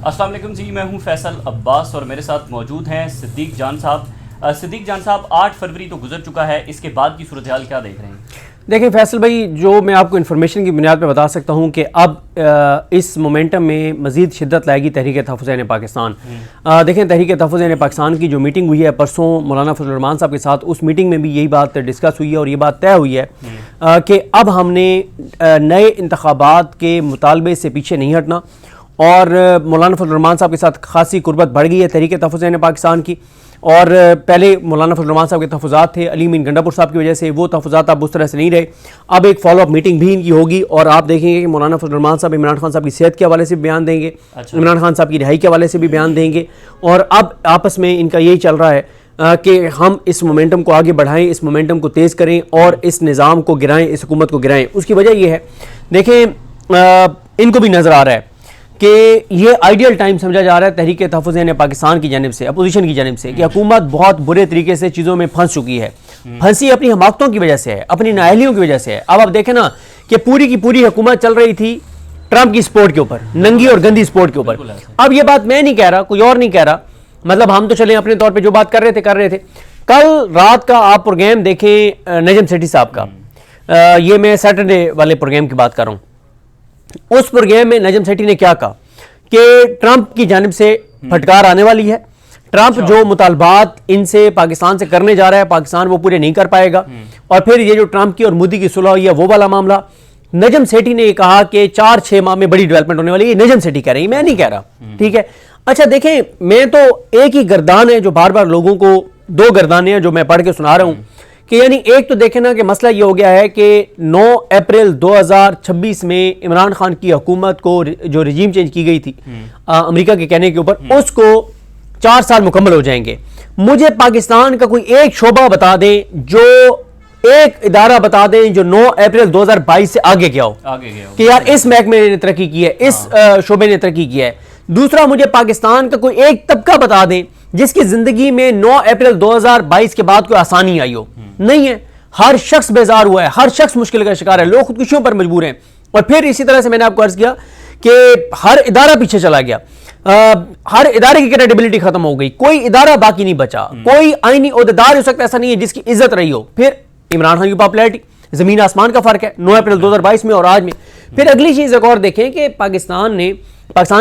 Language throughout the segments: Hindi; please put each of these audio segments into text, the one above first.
अस्सलाम वालेकुम जी, मैं हूं फैसल अब्बास और मेरे साथ मौजूद हैं सिद्दीक जान साहब। सिद्दीक जान साहब, 8 फरवरी तो गुजर चुका है, इसके बाद की सूरत हाल क्या देख रहे हैं? देखिए फैसल भाई, जो मैं आपको इन्फॉर्मेशन की बुनियाद पर बता सकता हूँ कि अब इस मोमेंटम में मज़ीद शिद्दत लाएगी तहरीक तहफ़्फ़ुज़ पाकिस्तान। देखें, तहरीक तहफ़्फ़ुज़ पाकिस्तान की जो मीटिंग हुई है परसों मौलाना फजल रहमान साहब के साथ, उस मीटिंग में भी यही बात डिस्कस हुई है और ये बात तय हुई है कि अब हमने नए इंतखाबात के मुतालबे से पीछे नहीं हटना और मौलाना फजल रहमान साहब के साथ खासी कुर्बत बढ़ गई है तहरीक तहफ़्फ़ुज़ पाकिस्तान की। और पहले मौलाना फजल रहमान साहब के तहफ़्फ़ुज़ात थे, अली मीन गंडापुर साहब की वजह से वो तहफ़्फ़ुज़ात अब उस तरह से नहीं रहे। अब एक फॉलो अप मीटिंग भी इनकी होगी और आप देखेंगे कि मौलाना फजल रहमान साहब इमरान खान साहब की सेहत के हवाले से भी बयान देंगे, इमरान खान साहब की रिहाई के हवाले से भी बयान देंगे। और अब आपस में इनका यही चल रहा है कि हम इस मोमेंटम को आगे बढ़ाएं, इस मोमेंटम को तेज़ करें और इस निज़ाम को गिराएं, इस हुकूमत को गिराएं। उसकी वजह यह है, देखें इनको भी नज़र आ रहा है कि ये आइडियल टाइम समझा जा रहा है तहरीक तहफ़्फ़ुज़ पाकिस्तान की जानिब से, अपोजिशन की जानिब से, कि हुकूमत बहुत बुरे तरीके से चीज़ों में फंस चुकी है। फंसी अपनी हमाकतों की वजह से है, अपनी नाअहलियों की वजह से है। अब आप देखें ना कि पूरी की पूरी हुकूमत चल रही थी ट्रंप की सपोर्ट के ऊपर, नंगी और गंदी सपोर्ट के ऊपर। अब ये बात मैं नहीं कह रहा, कोई और नहीं कह रहा, मतलब हम तो चले अपने तौर पर जो बात कर रहे थे। कल रात का आप प्रोग्राम देखें नजम सेठी साहब का, ये मैं सैटरडे वाले प्रोग्राम की बात कर रहा हूँ। उस प्रोग्राम में नजम सेठी ने क्या कहा कि ट्रंप की जानिब से फटकार आने वाली है, ट्रंप जो मुतालबात इनसे पाकिस्तान से करने जा रहा है पाकिस्तान वो पूरे नहीं कर पाएगा। और फिर ये जो ट्रंप की और मोदी की सुलह हुई है वो वाला मामला, नजम सेठी ने कहा कि 4-6 माह में बड़ी डेवलपमेंट होने वाली है। नजम सेठी कह रही, मैं नहीं कह रहा, ठीक है। अच्छा देखें, मैं तो एक ही गर्दान है जो बार बार लोगों को, 2 गर्दाने हैं जो मैं पढ़ के सुना रहा हूं कि यानी एक तो देखें ना कि मसला ये हो गया है कि 9 अप्रैल 2026 में इमरान खान की हुकूमत को जो रजीम चेंज की गई थी अमेरिका के कहने के ऊपर, उसको 4 साल मुकम्मल हो जाएंगे। मुझे पाकिस्तान का कोई एक शोबा बता दें, जो एक इदारा बता दें जो 9 अप्रैल 2022 से आगे गया हो कि यार इस महकमे ने तरक्की की है, इस शोबे ने तरक्की किया है। दूसरा, मुझे पाकिस्तान का कोई एक तबका बता दें जिसकी जिंदगी में 9 अप्रैल 2022 के बाद कोई आसानी आई हो। नहीं है, हर शख्स बेजार हुआ है, हर शख्स मुश्किल का शिकार है, लोग खुदकुशियों पर मजबूर हैं। और फिर इसी तरह से मैंने आपको अर्ज किया कि हर इदारा पीछे चला गया, हर इदारे की क्रेडिबिलिटी खत्म हो गई, कोई इदारा बाकी नहीं बचा, कोई आईनी ओहदेदार हो सकता ऐसा नहीं है जिसकी इज्जत रही हो। फिर इमरान खान की पॉपुलैरिटी जमीन आसमान का फर्क है 9 अप्रैल 2022 में और आज में। फिर अगली चीज एक और देखें कि पाकिस्तान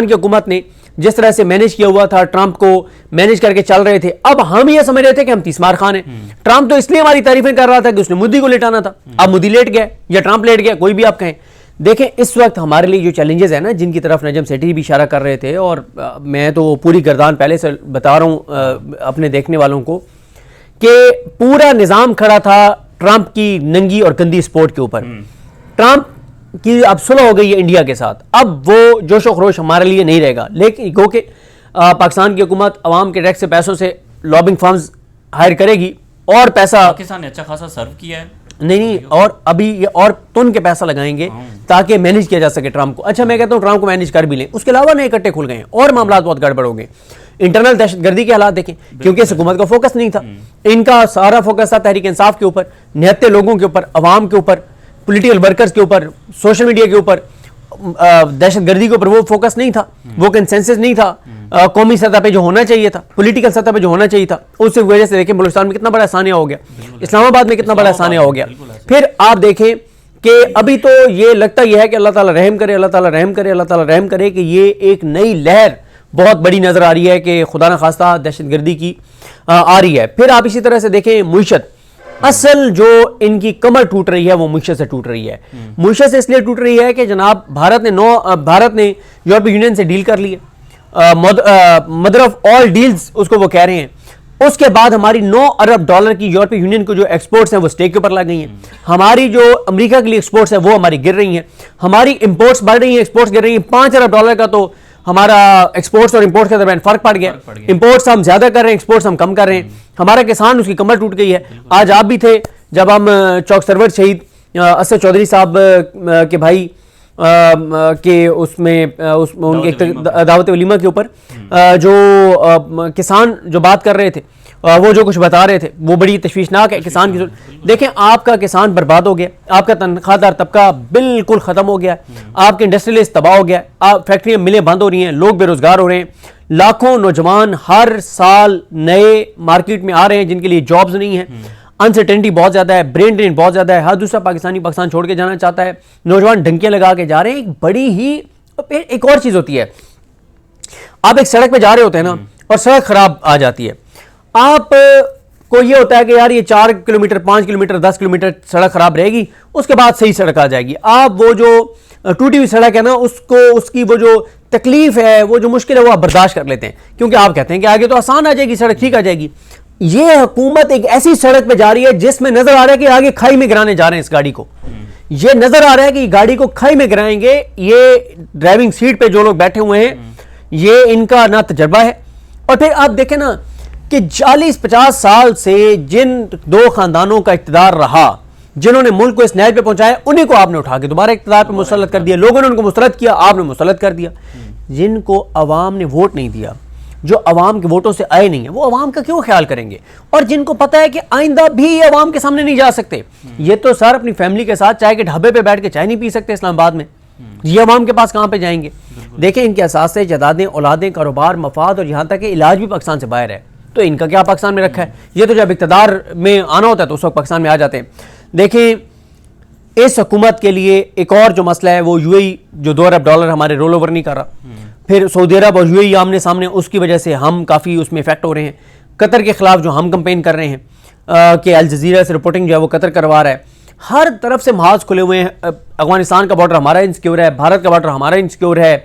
की हुकूमत ने जिस तरह से मैनेज किया हुआ था, ट्रंप को मैनेज करके चल रहे थे। अब हम ये समझ रहे थे कि हम 30 मार खान हैं। ट्रंप तो इसलिए हमारी तारीफें कर रहा था कि उसने मोदी को लेटाना था। अब मोदी लेट गया या ट्रंप लेट गया, कोई भी आप कहें। देखें, इस वक्त हमारे लिए जो चैलेंजेस है ना, जिनकी तरफ नजम सेठी भी इशारा कर रहे थे, और मैं तो पूरी गर्दान पहले से बता रहा हूँ अपने देखने वालों को कि पूरा निज़ाम खड़ा था ट्रंप की नंगी और गंदी सपोर्ट के ऊपर। ट्रंप कि अब सुलह हो गई है इंडिया के साथ, अब वो जोशो खरोश हमारे लिए नहीं रहेगा। लेकिन गो के पाकिस्तान की हुकूमत अवाम के टैक्स से पैसों से लॉबिंग फर्म्स हायर करेगी और पैसा पाकिस्तान ने अच्छा खासा सर्व किया है। नहीं, और अभी ये और तुन के पैसा लगाएंगे ताकि मैनेज किया जा सके ट्रंप को। अच्छा, मैं कहता हूँ ट्रंप को मैनेज कर भी लें, उसके अलावा नए इकट्ठे खुल गए और मामला बहुत गड़बड़ हो गए। इंटरनल दहशतगर्दी के हालात देखें, क्योंकि इस हुकूमत का फोकस नहीं था, इनका सारा फोकस था तहरीक इंसाफ के ऊपर, निहत्ते लोगों के ऊपर, अवाम के ऊपर, पॉलिटिकल वर्कर्स के ऊपर, सोशल मीडिया के ऊपर, दहशतगर्दी के ऊपर वो फोकस नहीं था, वो कंसेंसस नहीं था कौमी सतह पे जो होना चाहिए था, पॉलिटिकल सतह पे जो होना चाहिए था। उस वजह से देखें बलूचिस्तान में कितना बड़ा आसानिया हो गया, इस्लामाबाद में कितना बड़ा आसानिया हो गया। फिर आप देखें कि अभी तो ये लगता यह है कि अल्लाह ताला रहम करे, अल्लाह ताला रहम करे, अल्लाह ताला रहम करे कि ये एक नई लहर बहुत बड़ी नजर आ रही है कि खुदा न खास्ता दहशतगर्दी की आ रही है। फिर आप इसी तरह से देखें मुईशत, असल जो इनकी कमर टूट रही है वो मुईशत से टूट रही है। मुईशत से इसलिए टूट रही है कि जनाब भारत ने यूरोपीय यूनियन से डील कर ली है, मदर ऑफ ऑल डील्स उसको वो कह रहे हैं। उसके बाद हमारी 9 अरब डॉलर की यूरोपीय यूनियन को जो एक्सपोर्ट्स हैं वो स्टेक के ऊपर लग गई हैं। हमारी जो अमेरिका के लिए एक्सपोर्ट्स है वो हमारी गिर रही हैं, हमारी इंपोर्ट्स बढ़ रही हैं, एक्सपोर्ट्स गिर रही हैं। 5 अरब डॉलर का तो हमारा एक्सपोर्ट्स और इंपोर्ट्स के दरमियान फर्क पड़ गया। इंपोर्ट्स हम ज्यादा कर रहे हैं, एक्सपोर्ट्स हम कम कर रहे हैं। हमारा किसान, उसकी कमर टूट गई है। आज आप भी थे जब हम चौक सरवर शहीद असद चौधरी साहब के भाई के उसमें उनके दावत वलीमा के ऊपर जो किसान जो बात कर रहे थे, वो जो कुछ बता रहे थे वो बड़ी तशवीशनाक है। किसान की देखें, आपका किसान बर्बाद हो गया, आपका तनख्वाहदार तबका बिल्कुल ख़त्म हो गया, आपके इंडस्ट्रियलिस्ट तबाह हो गया, आप फैक्ट्रियाँ मिलें बंद हो रही हैं, लोग बेरोजगार हो रहे हैं, लाखों नौजवान हर साल नए मार्केट में आ रहे हैं जिनके लिए जॉब्स नहीं है, अनसर्टेनिटी बहुत ज़्यादा है, ब्रेन ड्रेन बहुत ज़्यादा है, हर दूसरा पाकिस्तानी पाकिस्तान छोड़ के जाना चाहता है, नौजवान डंकियाँ लगा के जा रहे हैं। एक बड़ी ही एक और चीज़ होती है, आप एक सड़क पे जा रहे होते हैं ना और सड़क खराब आ जाती है, आप को ये होता है कि यार ये 4 किलोमीटर 5 किलोमीटर 10 किलोमीटर सड़क खराब रहेगी, उसके बाद सही सड़क आ जाएगी। आप वो जो टूटी हुई सड़क है ना, उसको उसकी वो जो तकलीफ है, वो जो मुश्किल है, वो आप बर्दाश्त कर लेते हैं, क्योंकि आप कहते हैं कि आगे तो आसान आ जाएगी, सड़क ठीक आ जाएगी। ये हुकूमत एक ऐसी सड़क पे जा रही है जिसमें नजर आ रहा है कि आगे खाई में गिराने जा रहे हैं इस गाड़ी को, ये नजर आ रहा है कि गाड़ी को खाई में गिराएंगे। ये ड्राइविंग सीट पे जो लोग बैठे हुए हैं, ये इनका ना तजर्बा है। और फिर आप देखें ना कि 40-50 साल से जिन दो खानदानों का इक़्तिदार रहा, जिन्होंने मुल्क को इस नहज पे पहुंचाया, उन्हीं को आपने उठा के दोबारा इक़्तिदार पे मुसल्लत कर दिया। लोगों ने उनको मुसल्लत किया, आपने मुसल्लत कर दिया। जिनको अवाम ने वोट नहीं दिया, जो अवाम के वोटों से आए नहीं है, वो अवाम का क्यों ख्याल करेंगे? और जिनको पता है कि आइंदा भी ये अवाम के सामने नहीं जा सकते, ये तो सर अपनी फैमिली के साथ चाय के ढाबे पे बैठ के चाय नहीं पी सकते इस्लामाबाद में, ये अवाम के पास कहाँ पे जाएंगे? देखें, इनके असास से जायदादें, औलादें, कारोबार, मफाद और यहाँ तक कि इलाज भी पाकिस्तान से बाहर है, तो इनका क्या पाकिस्तान में रखा है? ये तो जब इक़्तिदार में आना होता है तो उस वक्त पाकिस्तान में आ जाते हैं। देखें, इस हुकूमत के लिए एक और जो मसला है वो यूएई जो $2 अरब हमारे रोल ओवर नहीं कर रहा, फिर सऊदी अरब और यूएई आमने सामने, उसकी वजह से हम काफ़ी उसमें इफेक्ट हो रहे हैं। कतर के खिलाफ जो हम कंपेन कर रहे हैं कि अल जज़ीरा से रिपोर्टिंग जो है वो कतर करवा रहा है, हर तरफ से महाज खुले हुए हैं। अफगानिस्तान का बॉर्डर हमारा इनसिक्योर है, भारत का बॉर्डर हमारा इनसिक्योर है,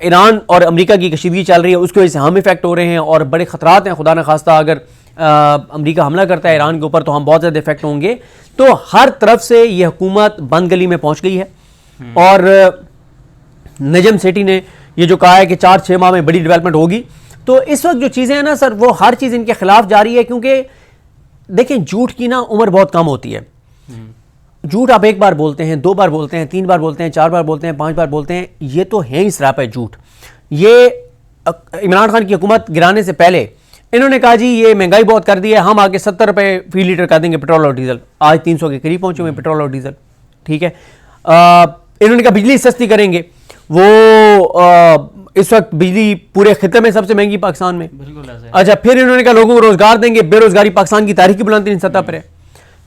ईरान और अमेरिका की कशीदगी चल रही है, उसकी वजह से हम इफेक्ट हो रहे हैं और बड़े ख़तरात हैं। खुदा न खास्ता अगर अमेरिका हमला करता है ईरान के ऊपर तो हम बहुत ज़्यादा इफेक्ट होंगे। तो हर तरफ से ये हुकूमत बंद गली में पहुंच गई है। और नजम सेठी ने ये जो कहा है कि 4-6 माह में बड़ी डेवलपमेंट होगी, तो इस वक्त जो चीज़ें हैं ना सर, वो हर चीज़ इनके खिलाफ जा रही है। क्योंकि देखें, झूठ की ना उम्र बहुत कम होती है। झूठ आप एक बार बोलते हैं, 2 बार बोलते हैं, 3 बार बोलते हैं, 4 बार बोलते हैं, 5 बार बोलते हैं, ये तो है ही सरापा झूठ। ये इमरान खान की हुकूमत गिराने से पहले इन्होंने कहा जी ये महंगाई बहुत कर दी है, हम आगे 70 रुपये फी लीटर कर देंगे पेट्रोल और डीजल। आज 300 के करीब पहुंचे हुए पेट्रोल और डीजल, ठीक है। इन्होंने कहा बिजली सस्ती करेंगे, वो इस वक्त बिजली पूरे खिते में सबसे महंगी पाकिस्तान में। अच्छा, फिर इन्होंने कहा लोगों को रोजगार देंगे, बेरोजगारी पाकिस्तान की तारीख की बुलंदतरीन सतह पर है।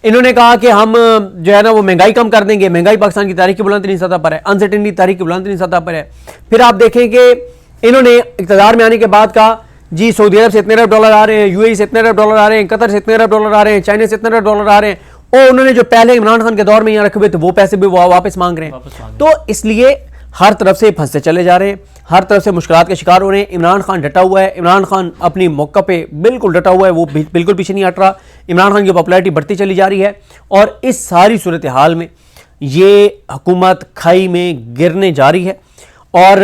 इन्होंने कहा कि हम जो है ना वो महंगाई कम कर देंगे, महंगाई पाकिस्तान की तारीख की बुलंदतरीन सतह पर है, अनसर्टेनिटी तारीख की बुलंदतरीन सतह पर है। फिर आप देखें कि इन्होंने इक़्तिदार में आने के बाद कहा जी सऊदी अरब से इतने $1 अरब आ रहे हैं, यूएई से इतने $1 अरब आ रहे हैं, कतर से इतने $1 अरब आ रहे हैं, चाइना से इतने $1 अरब आ रहे हैं, और उन्होंने जो पहले इमरान खान के दौर में यहाँ रखे हुए थे वो पैसे भी वो वापस मांग रहे हैं। तो इसलिए हर तरफ से फंसते चले जा रहे हैं, हर तरफ से मुश्किलात का शिकार हो रहे हैं। इमरान खान डटा हुआ है, इमरान खान अपनी मौका पे बिल्कुल डटा हुआ है, वो बिल्कुल पीछे नहीं हट रहा। इमरान खान की पॉपुलैरिटी बढ़ती चली जा रही है और इस सारी सूरत हाल में ये हुकूमत खाई में गिरने जा रही है। और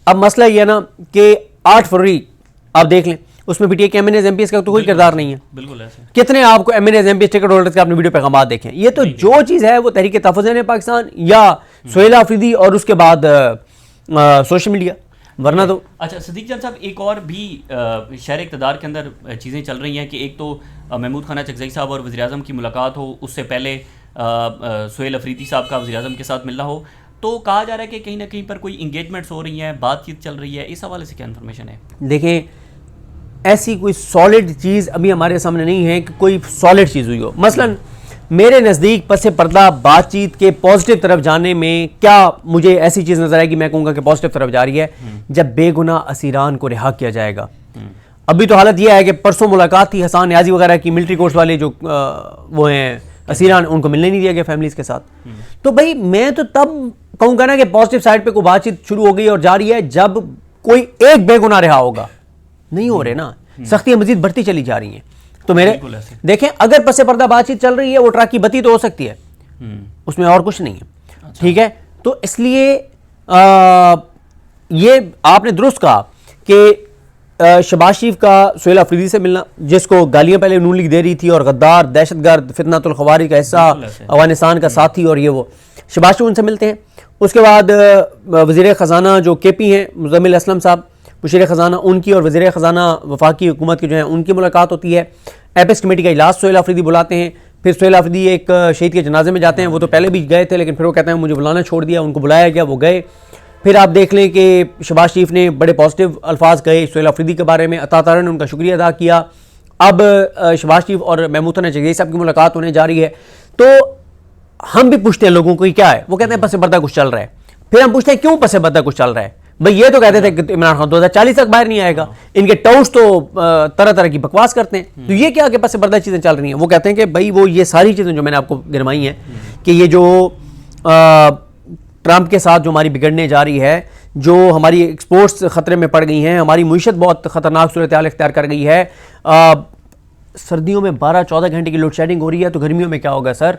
अब मसला ये है ना कि 8 फरवरी आप देख लें, उसमें पीटीआई के एमएनएस एमपीएस का तो कोई किरदार नहीं है। बिल्कुल ऐसे कितने आपको एमएनएस एमपीएस टिकट होल्डर्स के आपने वीडियो पैगाम देखें। ये तो जो चीज़ है वो तहरीक तहफ़्फ़ुज़ पाकिस्तान या सुहेल आफरीदी और उसके बाद सोशल मीडिया, वरना तो। अच्छा सिद्दीक जान साहब, एक और भी शहर इक़्तिदार के अंदर चीज़ें चल रही हैं कि एक तो महमूद खान चकज़ई साहब और वज़ीर-ए-आज़म की मुलाकात हो, उससे पहले सुहेल आफरीदी साहब का वज़ीर-ए-आज़म के साथ मिलना हो, तो कहा जा रहा है कि कहीं ना कहीं पर कोई इंगेजमेंट्स हो रही हैं, बातचीत चल रही है, इस हवाले से क्या इन्फॉर्मेशन है? देखें, ऐसी कोई सॉलिड चीज़ अभी हमारे सामने नहीं है कि कोई सॉलिड चीज़ हुई हो। मसलन मेरे नज़दीक पसे पर्दा बातचीत के पॉजिटिव तरफ जाने में क्या मुझे ऐसी चीज़ नजर आएगी, मैं कहूँगा कि पॉजिटिव तरफ जा रही है, जब बेगुनाह असीरान को रिहा किया जाएगा। अभी तो हालत यह है कि परसों मुलाकात थी हसान न्याजी वगैरह की, मिलिट्री कोर्स वाले जो वो हैं असीरान, उनको मिलने नहीं दिया गया फैमिलीज के साथ। तो भाई मैं तो तब कहूँगा ना कि पॉजिटिव साइड पे कोई बातचीत शुरू हो गई और जारी है जब कोई एक बेगुनाह रिहा होगा। नहीं हो रहे ना, सख्तियां मजीद बढ़ती चली जा रही हैं। तो मेरे देखें, अगर पसे पर्दा बातचीत चल रही है, वो ट्रक की बत्ती तो हो सकती है, उसमें और कुछ नहीं है। अच्छा। ठीक है, तो इसलिए ये आपने दुरुस्त कहा कि शहबाज शरीफ का सुहेल आफरीदी से मिलना, जिसको गालियां पहले नून लीग दे रही थी और गद्दार, दहशतगर्द, फितनातुल खवारिज का हिस्सा, अफगानिस्तान का साथी और ये वो, शहबाज शरीफ उनसे मिलते हैं। उसके बाद वज़ीर ख़जाना जो KP हैं मुज़म्मिल असलम साहब, मुशीर ख़जाना, उनकी और वज़ीर ख़जाना वफाकी हुकूमत की जो है उनकी मुलाकात होती है। एपेक्स कमेटी का इजलास सोहेल आफरीदी बुलाते हैं। फिर सोहेल आफरीदी एक शहीद के जनाजे में जाते हैं। वो तो पहले भी गए थे, लेकिन फिर वो कहते हैं मुझे बुलाना छोड़ दिया, उनको बुलाया गया, वो गए। फिर आप देख लें कि शहबाज शरीफ ने बड़े पॉजिटिव अल्फाज कहे सोहेल आफरीदी के बारे में, अता तारा ने उनका शुक्रिया अदा किया। अब शहबाज शरीफ और महमूद खान जगदेई साहब की मुलाकात होने जा रही है। तो हम भी पूछते हैं लोगों को कि क्या है, वो कहते हैं पस पर्दा कुछ चल रहा है। फिर हम पूछते हैं क्यों पस पर्दा कुछ चल रहा है? भाई ये तो कहते थे कि इमरान खान 2040 तक बाहर नहीं आएगा, इनके टाउस तो तरह तरह की बकवास करते हैं, तो ये क्या कि पस पर्दा चीज़ें चल रही हैं? वो कहते हैं कि भाई वो ये सारी चीज़ें जो मैंने आपको गिरमाई हैं कि ये जो ट्रंप के साथ जो हमारी बिगड़ने जा रही है, जो हमारी एक्सपोर्ट्स ख़तरे में पड़ गई हैं, हमारी मीशत बहुत ख़तरनाक सूरत हाल इख्तियार कर गई है। सर्दियों में 12-14 घंटे की लोड शेडिंग हो रही है, तो गर्मियों में क्या होगा सर?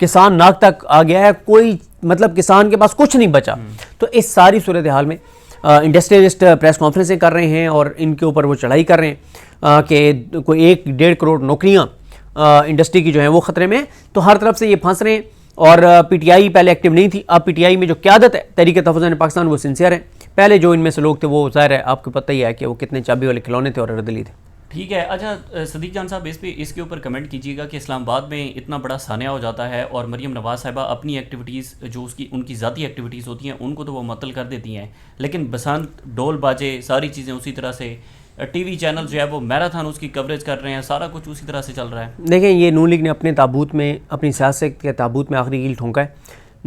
किसान नाक तक आ गया है, कोई मतलब किसान के पास कुछ नहीं बचा। तो इस सारी सूरत हाल में इंडस्ट्रियलिस्ट प्रेस कॉन्फ्रेंसें कर रहे हैं और इनके ऊपर वो चढ़ाई कर रहे हैं कि कोई 1-1.5 करोड़ नौकरियां इंडस्ट्री की जो है वो ख़तरे में। तो हर तरफ से ये फंस रहे हैं। और PTI पहले एक्टिव नहीं थी, अब PTI में जो क़यादत है तहरीक तहफ़्फ़ुज़ पाकिस्तान, वो सिंसियर है। पहले जो इनमें से लोग थे वो ज़ाहिर है आपको पता ही है कि वो कितने चाबी वाले खिलौने थे और रदली थे। ठीक है। अच्छा सदीक जान साहब, इसके ऊपर कमेंट कीजिएगा कि इस्लामाबाद में इतना बड़ा सानिया हो जाता है और मरीम नवाज़ साहिबा अपनी एक्टिविटीज़ जो उनकी ज़ाती एक्टिविटीज़ होती हैं उनको तो वो मुअत्तल कर देती हैं, लेकिन बसंत ढोल बाजे सारी चीज़ें उसी तरह से, TV चैनल जो है वो मैराथन उसकी कवरेज कर रहे हैं, सारा कुछ उसी तरह से चल रहा है। देखें, ये नून लीग ने अपने ताबूत में, अपनी सियासत के ताबूत में आखिरी कील ठोंका है।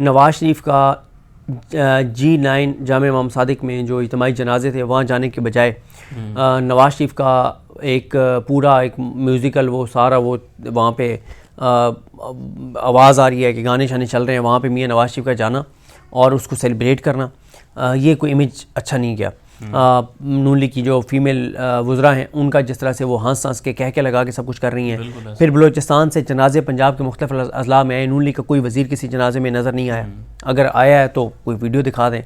नवाज शरीफ का G9 जामे इमाम सादिक में जो इज्तिमाई जनाजे थे वहाँ जाने के बजाय नवाज शरीफ का एक पूरा एक म्यूज़िकल वो सारा वो वहाँ पे आवाज़ आ रही है कि गाने शाने चल रहे हैं, वहाँ पे मियाँ नवाज शरीफ का जाना और उसको सेलिब्रेट करना, ये कोई इमेज अच्छा नहीं गया। नून लीग की जो फीमेल वज़रा हैं उनका जिस तरह से वो हंस के कह के लगा के सब कुछ कर रही हैं। फिर बलूचिस्तान से जनाजे पंजाब के मुख्तलिफ अजला में आए, नून लीग का कोई वज़ीर किसी जनाजे में नज़र नहीं आया। अगर आया है तो कोई वीडियो दिखा दें।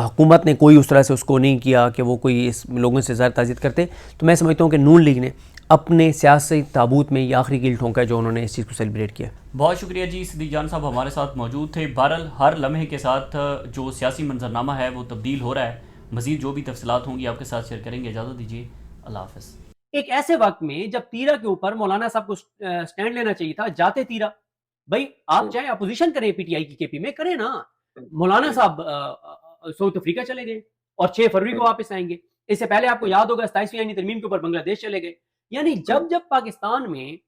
हुकूमत ने कोई उस तरह से उसको नहीं किया कि वो कोई इस लोगों से ज़्यादा ताज़ीद करते। तो मैं समझता हूँ कि नून लीग ने अपने सियासी ताबूत में ये आखिरी कील ठोंका है जो उन्होंने इस चीज़ को सेलिब्रेट किया। बहुत शुक्रिया जी, सदीक जान साहब हमारे साथ मौजूद थे। बहरहाल हर लम्हे के साथ जो सियासी मंजरनामा है वो तब्दील हो रहा है। मजीद जो भी तफसीलात होंगी आपके साथ शेयर करेंगे। इजाज़त दीजिए, अल्लाह हाफ़िज़। एक ऐसे वक्त में जब तीरा के ऊपर मौलाना साहब को स्टैंड लेना चाहिए था, जाते तीरा। भाई आप चाहे अपोजिशन करें PTI की KP में, करें ना। मौलाना साहब साउथ अफ्रीका चले गए और 6 फरवरी को वापस आएंगे। इससे पहले आपको याद होगा 27वीं आईनी तरमीम के ऊपर बांग्लादेश चले गए। यानी जब जब पाकिस्तान में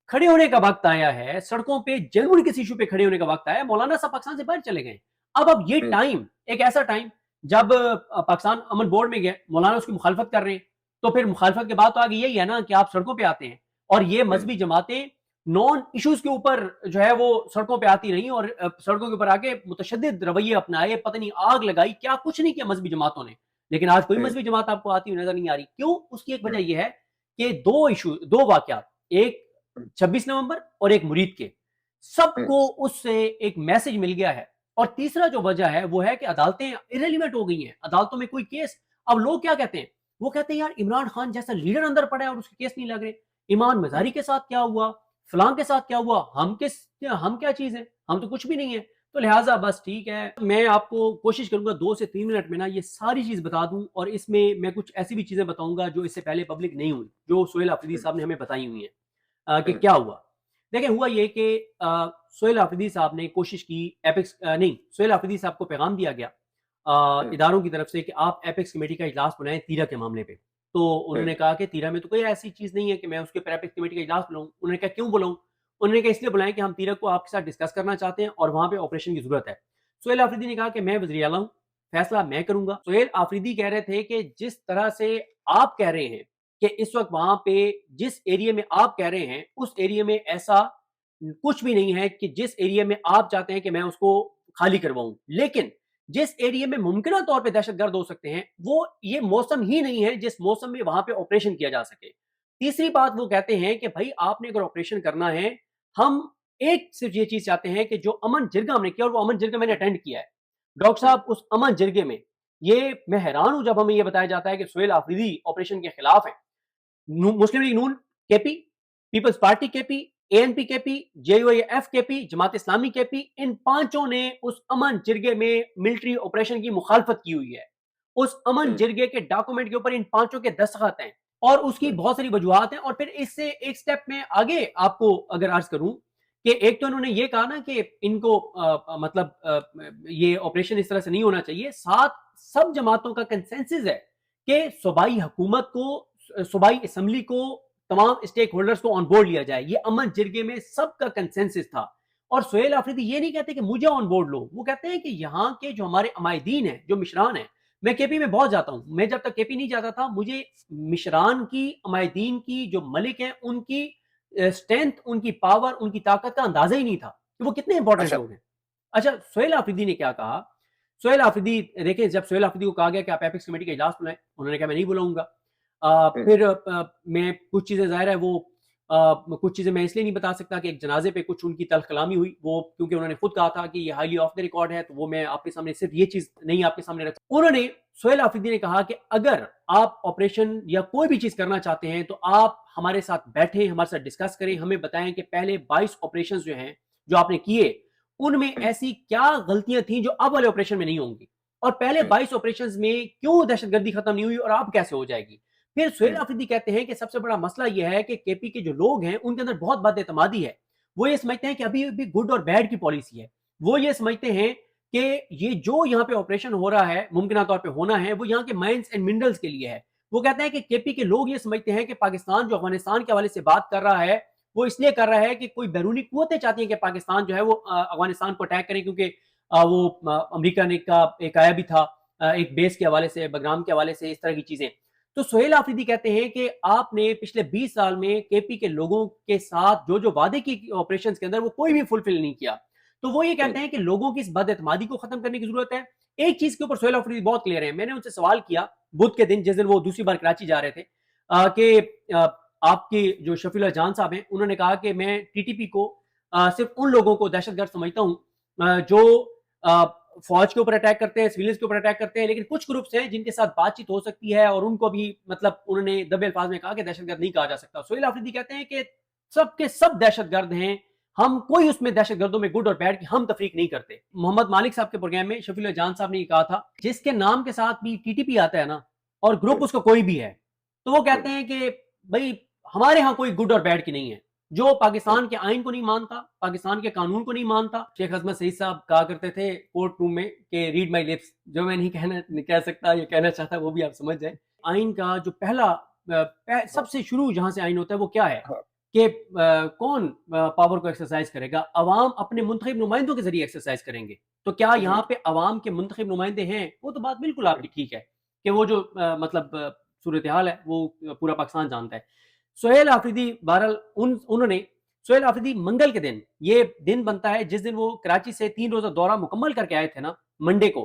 खड़े होने का वक्त आया है, सड़कों पे जेन्युइन किसी इशू पे खड़े होने का वक्त आया, मौलाना साहब पाकिस्तान से बाहर चले गए। अब ये टाइम एक ऐसा टाइम जब पाकिस्तान अमन बोर्ड में गया, मौलाना उसकी मुखालफत कर रहे हैं, तो फिर मुखालफत के बाद तो आगे यही है ना कि आप सड़कों पे आते हैं और ये मजहबी जमातें नॉन इश्यूज के ऊपर जो है वो सड़कों पे आती रही और सड़कों के ऊपर आके मुतशद्दिद रवैये अपनाए, पता नहीं आग लगाई, क्या कुछ नहीं किया मजहबी जमातों ने। लेकिन आज कोई मजहबी जमात आपको आती हुई नजर नहीं आ रही। क्यों? उसकी एक वजह यह है कि दो वाकयात, एक 26 नवंबर और एक मुरीद के, सबको उससे एक मैसेज मिल गया है। और तीसरा जो वजह है वो है कि अदालतें इरेलीवेंट हो गई हैं, अदालतों में कोई केस। अब लोग क्या कहते हैं? वो कहते हैं यार इमरान खान जैसा लीडर अंदर पड़ा है और उसके केस नहीं लग रहे। ईमान मजारी के साथ क्या हुआ, फलां के साथ क्या हुआ, हम क्या चीज है, हम तो कुछ भी नहीं है। तो लिहाजा बस ठीक है, मैं आपको कोशिश करूंगा 2 से 3 मिनट में ना ये सारी चीज बता दूं और इसमें मैं कुछ ऐसी भी चीजें बताऊंगा जो इससे पहले पब्लिक नहीं हुई, जो सोहेल आफरीदी साहब ने हमें बताई हुई हैं कि क्या हुआ। देखें, हुआ ये कि सोहेल आफरीदी साहब ने कोशिश की, सोहेल आफरीदी साहब को पैगाम दिया गया इदारों की तरफ से कि आप एपेक्स कमेटी का इजलास बुलाएं तीरा के मामले पे। तो उन्होंने कहा कि तीरा में तो कोई ऐसी चीज नहीं है कि मैं उसके ऊपर एपेक्स कमेटी का इजलास बुलाऊं। उन्होंने कहा क्यों बुलाऊं? उन्होंने कहा इसलिए बुलाएं कि हम तीरा को आपके साथ डिस्कस करना चाहते हैं और वहां पे ऑपरेशन की जरूरत है। सोहेल आफरीदी ने कहा कि मैं वज़ीर आला हूं, फैसला मैं करूंगा। सोहेल आफरीदी कह रहे थे कि जिस तरह से आप कह रहे हैं कि इस वक्त वहां पे जिस एरिया में आप कह रहे हैं उस एरिया में ऐसा कुछ भी नहीं है कि जिस एरिया में आप चाहते हैं कि मैं उसको खाली करवाऊं। लेकिन जिस एरिया में मुमकिन तौर पे दहशतगर्द हो सकते हैं, वो ये मौसम ही नहीं है जिस मौसम में वहां पे ऑपरेशन किया जा सके। तीसरी बात वो कहते हैं कि भाई आपने अगर ऑपरेशन करना है, हम एक सिर्फ ये चीज चाहते हैं कि जो अमन जिरगा हमने किया, और वो अमन जिरगा मैंने अटेंड किया है डॉक्टर साहब, उस अमन जिरगे में ये मैं हैरान हूं जब हमें ये बताया जाता है कि सोहेल आफरीदी ऑपरेशन के खिलाफ है। मुस्लिम लीग नून KP, People's Party KP, ANP-KP, JOAF-KP, Jamaat Islami KP, इन पांचों ने उस अमन जिरगे में मिलिट्री ऑपरेशन की मुखालफत की हुई है। उस अमन जिरगे के डॉक्यूमेंट के ऊपर इन पांचों के दस्तखत हैं और उसकी बहुत सारी वजूहात हैं। और फिर इससे एक स्टेप में आगे आपको अगर अर्ज करूं कि एक तो इन्होंने ये कहा ना कि इनको ये ऑपरेशन इस तरह से नहीं होना चाहिए, साथ सब जमातों का कंसेंसस है कि सूबाई हुकूमत को, सूबाई असम्बली को, तमाम स्टेक होल्डर्स को ऑन बोर्ड लिया जाए। ये अमन जिरगे में सबका कंसेंसस था। और सुहेल आफरीदी ये नहीं कहते कि मुझे ऑन बोर्ड लो, वो कहते हैं कि यहाँ के जो हमारे अमायदीन हैं, जो मिशरान हैं, मैं केपी में बहुत जाता हूं, मैं जब तक केपी नहीं जाता था मुझे मिशरान की, अमायदीन की, जो मलिक हैं, उनकी स्ट्रेंथ, उनकी पावर, उनकी ताकत का अंदाजा ही नहीं था कि वो कितने इंपॉर्टेंट लोग हैं। अच्छा, सुहेल आफरीदी ने क्या कहा? सुहेल आफरीदी, देखिए, जब सुहेल आफरीदी को कहा गया कि आप एपेक्स कमेटी का इजलास बुलाएं, उन्होंने कहा मैं नहीं बुलाऊंगा। फिर मैं कुछ चीजें, जाहिर है वो कुछ चीजें मैं इसलिए नहीं बता सकता कि एक जनाजे पे कुछ उनकी तल्ख कलामी हुई, वो क्योंकि उन्होंने खुद कहा था कि ये हाईली ऑफ द रिकॉर्ड है, तो वो मैं आपके सामने सिर्फ ये चीज नहीं आपके सामने रख। उन्होंने, सुहेल आफरीदी ने कहा कि अगर आप ऑपरेशन या कोई भी चीज करना चाहते हैं तो आप हमारे साथ बैठें, हमारे साथ डिस्कस करें, हमें बताएं कि पहले 22 ऑपरेशन जो हैं, जो आपने किए, उनमें ऐसी क्या गलतियां थी जो अब वाले ऑपरेशन में नहीं होंगी, और पहले 22 ऑपरेशंस में क्यों दहशतगर्दी खत्म नहीं हुई और अब कैसे हो जाएगी। फिर सुहेल आफरीदी कहते हैं कि सबसे बड़ा मसला यह है कि केपी के जो लोग हैं उनके अंदर बहुत बदएतमादी है। वो ये समझते हैं कि अभी अभी गुड और बैड की पॉलिसी है। वो ये समझते हैं कि ये जो यहाँ पे ऑपरेशन हो रहा है, मुमकिन तौर पे होना है, वो यहाँ के माइंस एंड मिनरल्स के लिए है। वो कहते हैं कि केपी के लोग ये समझते हैं कि पाकिस्तान जो अफगानिस्तान के हवाले से बात कर रहा है, वो इसलिए कर रहा है कि कोई बैरूनी कुव्वतें चाहती हैं कि पाकिस्तान जो है वो अफगानिस्तान को अटैक करें, क्योंकि वो अमरीका ने का एक आया भी था एक बेस के हवाले से, बगराम के हवाले से, इस तरह की चीजें। तो सुहेल आफरीदी कहते हैं कि आपने पिछले 20 साल में केपी के लोगों के साथ जो जो वादे की ऑपरेशंस के अंदर, वो कोई भी फुलफिल नहीं किया। तो वो ये कहते हैं कि लोगों की इस बदएतमादी को खत्म करने की जरूरत है। एक चीज के ऊपर सुहेल आफरीदी बहुत क्लियर है। मैंने उनसे सवाल किया बुध के दिन, जिस दिन वो दूसरी बार कराची जा रहे थे, कि आपके जो शफीउल्लाह जान साहब हैं, उन्होंने कहा कि मैं टीटीपी को सिर्फ उन लोगों को दहशतगर्द समझता हूं जो फौज के ऊपर अटैक करते हैं, सिविलियंस के ऊपर अटैक करते हैं, लेकिन कुछ ग्रुप्स हैं जिनके साथ बातचीत हो सकती है और उनको भी, मतलब उन्होंने दबे अल्फाज में कहा कि दहशतगर्द नहीं कहा जा सकता। सुहेल आफरीदी कहते हैं कि सब के सब दहशतगर्द हैं, हम कोई उसमें दहशतगर्दों में गुड और बैड की हम तफरीक नहीं करते। मोहम्मद मालिक साहब के प्रोग्राम में शफीउल्लाह जान साहब ने ये कहा था, जिसके नाम के साथ भी टीटीपी आता है ना, और ग्रुप उसका कोई भी है, तो वो कहते हैं कि भाई हमारे यहाँ कोई गुड और बैड की नहीं है। जो पाकिस्तान के आइन को नहीं मानता, पाकिस्तान के कानून को नहीं मानता। शेख अजमत सईद साहब कहा करते थे कोर्ट रूम में कि रीड माई लिप्स, जो मैं नहीं कह सकता या कहना चाहता, वो भी आप समझ जाए। आइन का जो पहला सबसे शुरू जहां से आइन होता है वो क्या है कि कौन पावर को एक्सरसाइज करेगा? अवाम अपने मुंतखब नुमाइंदों के जरिए एक्सरसाइज करेंगे। तो क्या यहाँ पे अवाम के मुंतखब नुमाइंदे हैं? वो तो बात बिल्कुल आपकी ठीक है कि वो जो सूरत हाल है वो पूरा पाकिस्तान जानता है। सुहेल आफरीदी बहरहाल उन्होंने, सुहेल आफरीदी मंगल के दिन, ये दिन बनता है जिस दिन वो कराची से 3 रोजा दौरा मुकम्मल करके आए थे ना, मंडे को,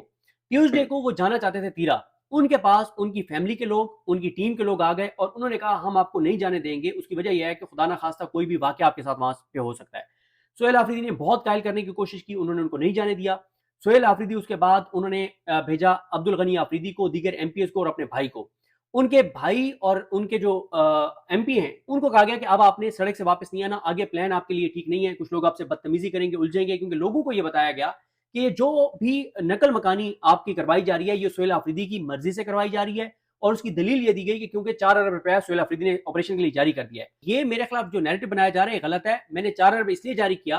ट्यूसडे को वो जाना चाहते थे तीरा। उनके पास उनकी फैमिली के लोग, उनकी टीम के लोग आ गए और उन्होंने कहा हम आपको नहीं जाने देंगे। उसकी वजह यह है कि खुदा ना खास्ता कोई भी वाकया आपके साथ वहां पे हो सकता है। सुहेल आफरीदी ने बहुत कायल करने की कोशिश की, उन्होंने उनको नहीं जाने दिया। सुहेल आफरीदी उसके बाद उन्होंने भेजा अब्दुल गनी आफरीदी को, दीगर एमपीएस को और अपने भाई को। उनके भाई और उनके जो एमपी हैं, उनको कहा गया कि अब आपने सड़क से वापस नहीं आना, आगे प्लान आपके लिए ठीक नहीं है, कुछ लोग आपसे बदतमीजी करेंगे, उलझेंगे, क्योंकि लोगों को यह बताया गया कि जो भी नकल मकानी आपकी करवाई जा रही है, ये सुहेल आफरीदी की मर्जी से करवाई जा रही है। और उसकी दलील ये दी गई कि क्योंकि 4 अरब रुपया सुहेल आफरीदी ने ऑपरेशन के लिए जारी कर दिया है। ये मेरे खिलाफ जो नैरेटिव बनाया जा रहा है गलत है। मैंने 4 अरब इसलिए जारी किया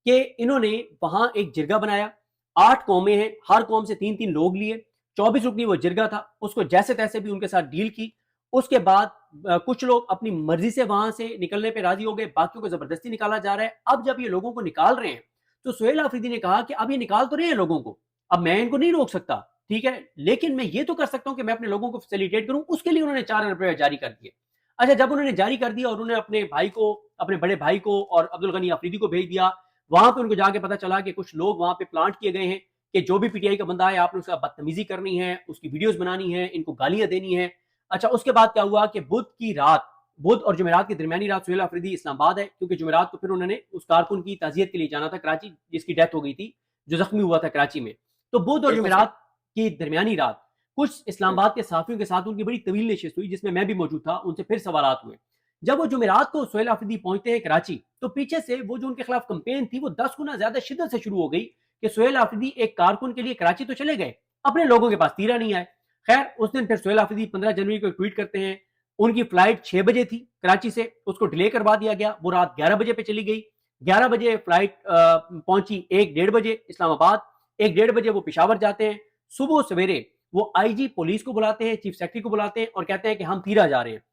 कि इन्होंने वहां एक जिरगा बनाया, 8 कौमें हैं, हर कौम से 3-3 लोग लिए, 24 रुकनी वो जिरगा था, उसको जैसे तैसे भी उनके साथ डील की। उसके बाद कुछ लोग अपनी मर्जी से वहां से निकलने पे राजी हो गए, बाकियों को जबरदस्ती निकाला जा रहा है। अब जब ये लोगों को निकाल रहे हैं तो सुहेल आफरीदी ने कहा कि अब ये निकाल तो रहे हैं लोगों को, अब मैं इनको नहीं रोक सकता, ठीक है, लेकिन मैं ये तो कर सकता हूं कि मैं अपने लोगों को फैसिलिटेट करूं। उसके लिए उन्होंने 4 अरब रुपए जारी कर दिए। अच्छा, जब उन्होंने जारी कर दिया और उन्होंने अपने भाई को, अपने बड़े भाई को और अब्दुल गनी आफरीदी को भेज दिया, वहां पे उनको जाके पता चला कि कुछ लोग वहां पे प्लांट किए गए हैं कि जो भी पीटीआई का बंदा है आपने उसका बदतमीजी करनी है, उसकी वीडियोस बनानी है, इनको गालियां देनी है। अच्छा, उसके बाद क्या हुआ कि बुध की रात, बुध और जुमेरात की दरमियानी रात सुहेल आफरीदी इस्लामाबाद है, क्योंकि जुमेरात को फिर उन्होंने उस कारकुन की ताजियत के लिए जाना था कराची, जिसकी डेथ हो गई थी, जो जख्मी हुआ था कराची में। तो बुध और जुमेरात की दरमियानी रात कुछ इस्लामाबाद के साफियों के साथ उनकी बड़ी तवील नशिस्त हुई, जिसमें मैं भी मौजूद था। उनसे फिर सवालात हुए, जब वो जुमेरात को सोहेल आफरीदी पहुंचते हैं कराची, तो पीछे से वो जो उनके खिलाफ कंपेन थी वो 10 गुना ज्यादा शिद्दत से शुरू हो गई कि सोहेल आफरीदी एक कारकुन के लिए कराची तो चले गए, अपने लोगों के पास तीरा नहीं आए। खैर उस दिन फिर सोहेल आफरीदी 15 जनवरी को ट्वीट करते हैं, उनकी फ्लाइट 6 बजे थी कराची से, उसको डिले करवा दिया गया, वो रात 11 बजे पे चली गई। 11 बजे फ्लाइट पहुंची 1-1:30 बजे इस्लामाबाद, 1-1:30 बजे वो पेशावर जाते हैं। सुबह सवेरे वो आईजी पुलिस को बुलाते हैं, चीफ सेक्रेटरी को बुलाते हैं और कहते हैं कि हम तीरा जा रहे हैं।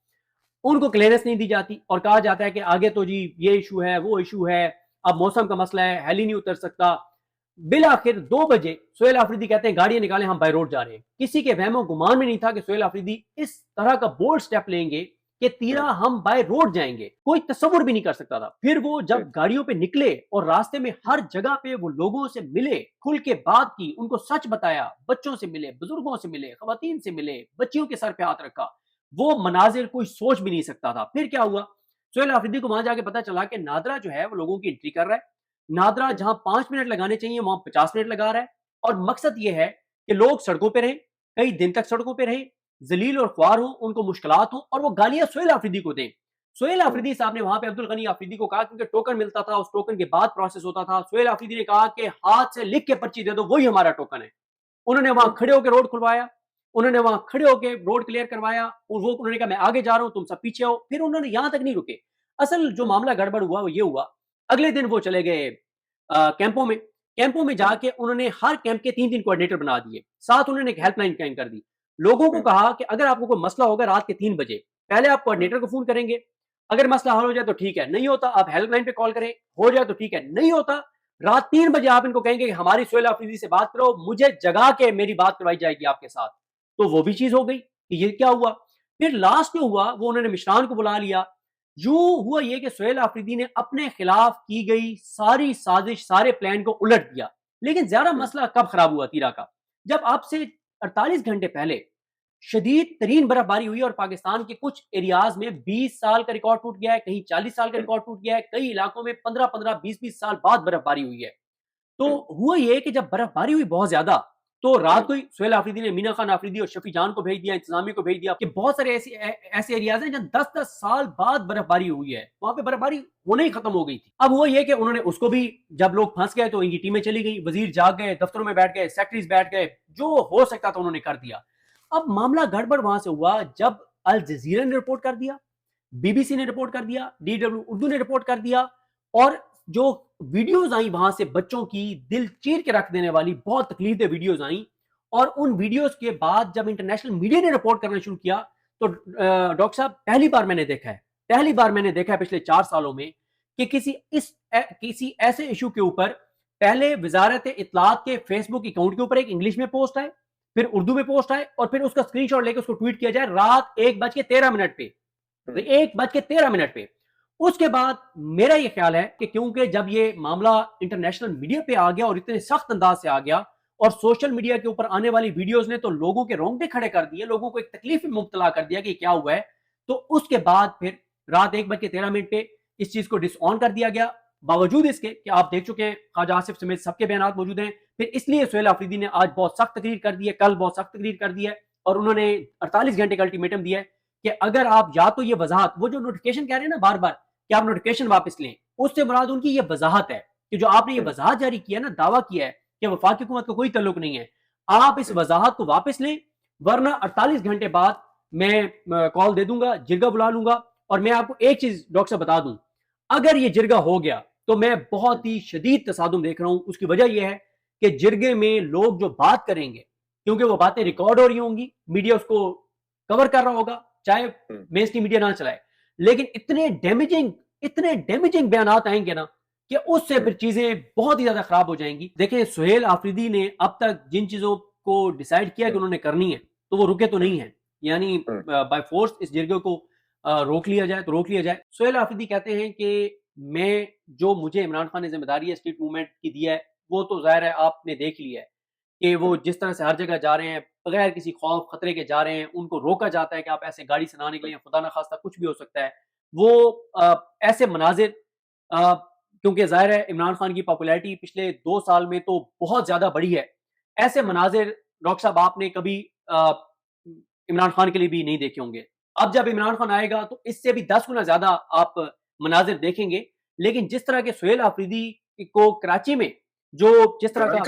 उनको क्लियरेंस नहीं दी जाती और कहा जाता है कि आगे तो जी ये इशू है, वो इशू है, अब मौसम का मसला है, हेली नहीं उतर सकता। बिल आखिर 2 बजे सोहेल आफरीदी कहते हैं गाड़ियां निकालें, हम बाय रोड जा रहे हैं। किसी के वहमो गुमान में नहीं था कि सोहेल आफरीदी इस तरह का बोल्ड स्टेप लेंगे कि तीरा हम बाय रोड जाएंगे, कोई तस्वुर भी नहीं कर सकता था। फिर वो जब गाड़ियों पे निकले और रास्ते में हर जगह पे वो लोगों से मिले, खुल के बात की, उनको सच बताया, बच्चों से मिले, बुजुर्गों से मिले, खवातीन से मिले, बच्चियों के सर पे हाथ रखा, वो मनाजिर कोई सोच भी नहीं सकता था। फिर क्या हुआ, सोहेल आफरीदी को वहां जाके पता चला कि नादरा जो है वो लोगों की एंट्री कर रहा है। नादरा जहां 5 मिनट लगाने चाहिए वहां 50 मिनट लगा रहा है और मकसद ये है कि लोग सड़कों पे रहें, कई दिन तक सड़कों पे रहें, जलील और ख्वार हो, उनको मुश्किलात हो और वो गालियां सोहेल आफरीदी को दें। सोहेल आफरीदी साहब ने वहां पे अब्दुल गनी आफरीदी को कहा, क्योंकि टोकन मिलता था, उस टोकन के बाद प्रोसेस होता था। सोहेल आफरीदी ने कहा कि हाथ से लिख के पर्ची दे दो, वही हमारा टोकन है। उन्होंने वहां खड़े होकर रोड खुलवाया, उन्होंने वहां खड़े होकर रोड क्लियर करवाया और वो उन्होंने कहा मैं आगे जा रहा हूं, तुम सब पीछे हो। फिर उन्होंने यहां तक नहीं रुके, असल जो मामला गड़बड़ हुआ वो ये हुआ, अगले दिन वो चले गए कैंपों में। कैंपों में जाके उन्होंने हर कैंप के 3-3 कोऑर्डिनेटर बना दिए, साथ उन्होंने एक हेल्पलाइन कायम कर दी। लोगों को कहा कि अगर आपको कोई मसला होगा रात के 3 बजे, पहले आप कोऑर्डिनेटर को फोन करेंगे, अगर मसला हल हो जाए तो ठीक है, नहीं होता आप हेल्पलाइन पे कॉल करें, हो जाए तो ठीक है, नहीं होता रात 3 बजे आप इनको कहेंगे कि हमारी सोहेल आफरीदी से बात करो, मुझे जगा के मेरी बात करवाई जाएगी आपके साथ। तो वो भी चीज हो गई कि ये क्या हुआ। फिर लास्ट में हुआ वो उन्होंने मिश्रान को बुला लिया। यूं हुआ ये कि सोहेल आफरीदी ने अपने खिलाफ की गई सारी साजिश, सारे प्लान को उलट दिया। लेकिन ज्यादा मसला कब खराब हुआ तीरा का, जब आपसे 48 घंटे पहले शदीद तरीन बर्फबारी हुई और पाकिस्तान के कुछ एरियाज में 20 साल का रिकॉर्ड टूट गया है, कहीं 40 साल का रिकॉर्ड टूट गया है, कई इलाकों में 15-15, 20-20 साल बाद बर्फबारी हुई है। तो हुआ ये कि जब बर्फबारी हुई बहुत ज्यादा, तो रात को ही सोहेल आफरीदी ने मीना खान आफरीदी और शफी जान को भेज दिया, इंतजामिया को भेज दिया कि बहुत सारे ऐसे एरियाज हैं जहां 10-10 साल बाद बर्फबारी हुई है, वहां पे बर्फबारी होने ही खत्म हो गई थी। अब हुआ ये कि उन्होंने उसको भी, जब लोग फंस गए तो इनकी टीमें चली गई, वजीर जाग गए, दफ्तरों में बैठ गए, सेक्रेटरीज बैठ गए, जो हो सकता था उन्होंने कर दिया। अब मामला गड़बड़ वहां से हुआ जब अल जजीरा ने रिपोर्ट कर दिया, बीबीसी ने रिपोर्ट कर दिया, डीडब्ल्यू उर्दू ने रिपोर्ट कर दिया और जो वीडियोस आई वहां से बच्चों की दिल चीर के रख देने वाली बहुत तकलीफदेह वीडियोस आई। और उन वीडियोस के बाद जब इंटरनेशनल मीडिया ने रिपोर्ट करना शुरू किया तो डॉक्टर साहब पहली बार मैंने देखा है पिछले 4 सालों में कि किसी ऐसे इशू के ऊपर पहले वजारत इत्तलात के फेसबुक अकाउंट के ऊपर एक इंग्लिश में पोस्ट आए, फिर उर्दू में पोस्ट आए और फिर उसका स्क्रीनशॉट लेकर उसको ट्वीट किया जाए रात 1:13 पे, 1:13 पे। उसके बाद मेरा यह ख्याल है कि क्योंकि जब ये मामला इंटरनेशनल मीडिया पे आ गया और इतने सख्त अंदाज से आ गया और सोशल मीडिया के ऊपर आने वाली वीडियोस ने तो लोगों के रोंगटे खड़े कर दिए, लोगों को एक तकलीफ में मुब्तला कर दिया कि क्या हुआ है। तो उसके बाद फिर रात 1:13 पे इस चीज को डिसऑन कर दिया गया, बावजूद इसके कि आप देख चुके हैं ख्वाजा आसिफ समेत सबके बयान मौजूद हैं। फिर इसलिए सोहेल आफरीदी ने आज बहुत सख्त तकरीर कर दी है, कल बहुत सख्त तकरीर कर दी है और उन्होंने 48 घंटे का अल्टीमेटम दिया है कि अगर आप या तो ये वजाहत, वो जो नोटिफिकेशन कह रहे हैं ना बार बार कि आप नोटिफिकेशन वापस लें, उससे मुराद उनकी ये वजाहत है कि जो आपने ये वजाहत जारी किया ना, दावा किया है कि वफाकी हुकूमत का कोई तल्लुक नहीं है, आप इस वजाहत को वापस लें, वरना 48 घंटे बाद मैं कॉल दे दूंगा, जिरगा बुला लूंगा। और मैं आपको एक चीज डॉक्टर साहब बता दूं, अगर ये जिरगा हो गया तो मैं बहुत ही शदीद तसादुम देख रहा हूं। उसकी वजह यह है कि जिरगे में लोग जो बात करेंगे, क्योंकि वो बातें रिकॉर्ड हो रही होंगी, मीडिया उसको कवर कर रहा होगा, चाहे मेन स्ट्रीम मीडिया ना चलाए, लेकिन इतने डैमेजिंग बयान आएंगे ना कि उससे फिर चीजें बहुत ही ज्यादा खराब हो जाएंगी। देखिए सोहेल आफरीदी ने अब तक जिन चीजों को डिसाइड किया कि उन्होंने करनी है तो वो रुके तो नहीं है, यानी बाय फोर्स इस जिरगे को रोक लिया जाए तो रोक लिया जाए। सोहेल आफरीदी कहते हैं कि मैं, जो मुझे इमरान खान ने जिम्मेदारी है स्ट्रीट मूवमेंट की दी है, वो तो जाहिर है आपने देख लिया है कि वो जिस तरह से हर जगह जा रहे हैं, बगैर किसी खौफ खतरे के जा रहे हैं, उनको रोका जाता है कि आप ऐसे गाड़ी से ना निकलें, खुदा ना खास्ता कुछ भी हो सकता है। वो ऐसे मनाजिर, क्योंकि जाहिर है इमरान खान की पॉपुलैरिटी पिछले 2 साल में तो बहुत ज्यादा बढ़ी है, ऐसे मनाजिर डॉक्टर साहब आपने कभी इमरान खान के लिए भी नहीं देखे होंगे। अब जब इमरान खान आएगा तो इससे भी 10 गुना ज्यादा आप मनाजिर देखेंगे। लेकिन जिस तरह के सुहेल आफरीदी को कराची में जो जिस तरह का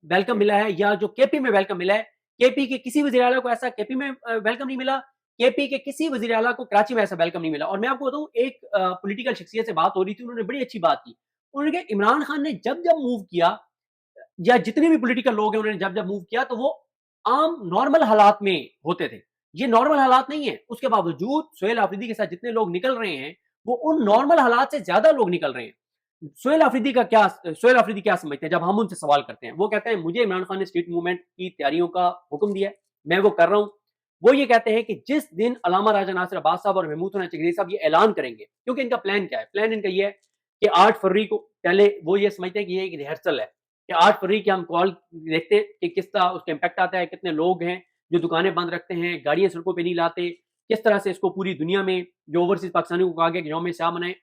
वेलकम मिला है, या जो केपी में वेलकम मिला है, केपी के किसी वज़ीर आला को ऐसा केपी में वेलकम नहीं मिला, केपी के किसी वज़ीर आला को कराची में ऐसा वेलकम नहीं मिला। और मैं आपको बताऊं, एक पॉलिटिकल शख्सियत से बात हो रही थी, उन्होंने बड़ी अच्छी बात की। उन्होंने कहा इमरान खान ने जब जब मूव किया, या जितने भी पॉलिटिकल लोग हैं उन्होंने जब जब मूव किया, तो वो आम नॉर्मल हालात में होते थे। ये नॉर्मल हालात नहीं है। उसके बावजूद सुहेल आफरीदी के साथ जितने लोग निकल रहे हैं, वो उन नॉर्मल हालात से ज्यादा लोग निकल रहे हैं। सुहेल आफरीदी क्या समझते हैं? जब हम उनसे सवाल करते हैं, वो कहते हैं मुझे इमरान खान ने स्ट्रीट मूवमेंट की तैयारियों का हुक्म दिया है, मैं वो कर रहा हूं। वो ये कहते हैं कि जिस दिन अलामा राजा नासिर अब्बास साहब और महमूद हसन चगरी साहब ये ऐलान करेंगे, क्योंकि इनका प्लान क्या है? प्लान इनका ये है कि 8 फरवरी को, पहले वो ये समझते हैं कि ये एक रिहर्सल है कि 8 फरवरी की हम कॉल देखते हैं कि किस तरह उसका इम्पैक्ट आता है, कितने लोग हैं जो दुकानें बंद रखते हैं, गाड़ियां सड़कों पे नहीं लाते, किस तरह से इसको पूरी दुनिया में जो ओवरसीज पाकिस्तानियों को कहा गया कि यौम शाह मनाएं,